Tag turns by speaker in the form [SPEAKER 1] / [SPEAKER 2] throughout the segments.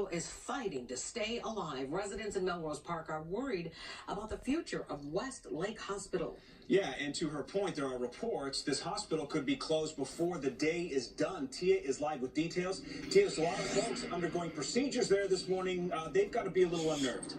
[SPEAKER 1] hospital is fighting to stay alive. Residents in Melrose Park are worried about the future of Westlake Hospital.
[SPEAKER 2] Yeah, and to her point, there are reports this hospital could be closed before the day is done. Tia is live with details. Tia, there's a lot of folks undergoing procedures there this morning. They've got to be a little unnerved.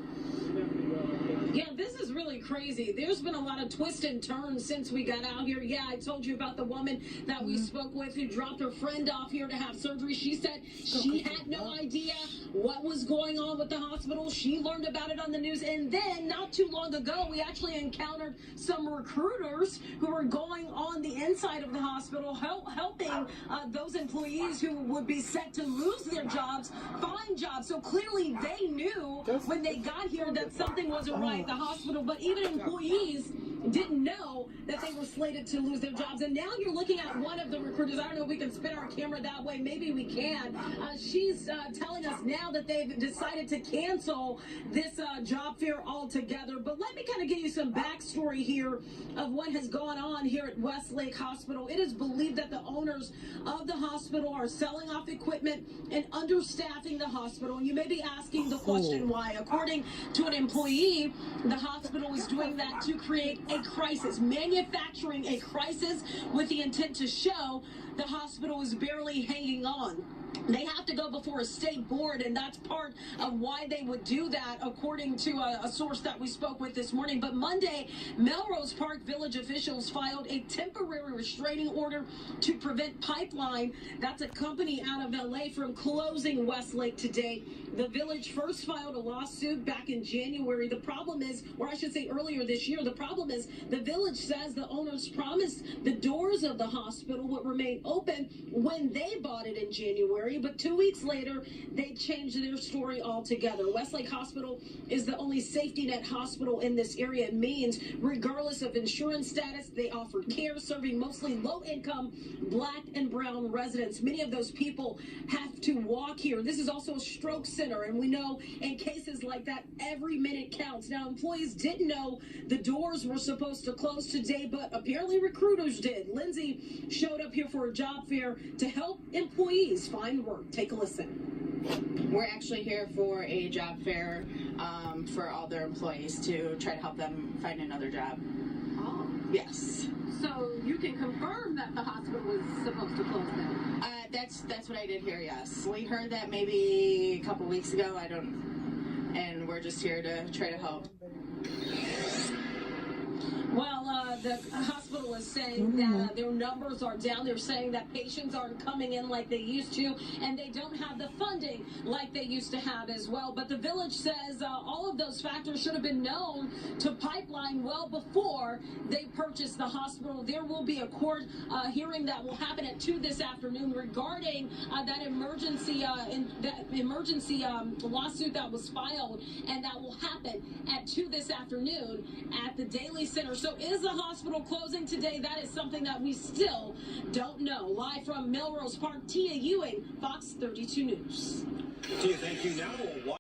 [SPEAKER 3] Yeah, this is really crazy. There's been a lot of twists and turns since we got out here. Yeah, I told you about the woman that we spoke with who dropped her friend off here to have surgery. She said she had no idea what was going on with the hospital. She learned about it on the news. And then not too long ago, we actually encountered some recruiters who were going on the inside of the hospital, helping those employees who would be set to lose their jobs find jobs. So clearly they knew when they got here that something wasn't right at the hospital, but even employees didn't know that they were slated to lose their jobs. And now you're looking at one of the recruiters. I don't know if we can spin our camera that way. Maybe we can. She's telling us now that they've decided to cancel this job fair altogether. But let me kind of give you some backstory here of what has gone on here at Westlake Hospital. It is believed that the owners of the hospital are selling off equipment and understaffing the hospital. And you may be asking the question why. According to an employee, the hospital is doing that to create a crisis, manufacturing a crisis with the intent to show the hospital is barely hanging on. They have to go before a state board, and that's part of why they would do that, according to a source that we spoke with this morning. But Monday, Melrose Park Village officials filed a temporary restraining order to prevent Pipeline, that's a company out of LA, from closing Westlake today. The village first filed a lawsuit back in January. The problem is, or I should say earlier this year, the problem is the village says the owners promised the doors of the hospital would remain open when they bought it in January. But 2 weeks later, they changed their story altogether. Westlake Hospital is the only safety net hospital in this area. It means, regardless of insurance status, they offer care serving mostly low-income Black and brown residents. Many of those people have to walk here. This is also a stroke center, and we know in cases like that, every minute counts. Now, employees didn't know the doors were supposed to close today, but apparently recruiters did. Lindsay showed up here for a job fair to help employees find work. Take a listen.
[SPEAKER 4] We're actually here for a job fair for all their employees to try to help them find another job.
[SPEAKER 3] Oh.
[SPEAKER 4] Yes.
[SPEAKER 3] So you can confirm that the hospital was supposed to close then?
[SPEAKER 4] That's what I did here, yes. We heard that maybe a couple weeks ago, and we're just here to try to help.
[SPEAKER 3] Well, the hospital is saying that their numbers are down. They're saying that patients aren't coming in like they used to, and they don't have the funding like they used to have as well. But the village says all of those factors should have been known to Pipeline well before they purchased the hospital. There will be a court hearing that will happen at 2 this afternoon regarding that emergency lawsuit that was filed, and that will happen at 2 this afternoon at the Daily Center. So is the hospital closing today? That is something that we still don't know. Live from Melrose Park, Tia Ewing, Fox 32 News.
[SPEAKER 2] Tia, thank you. Now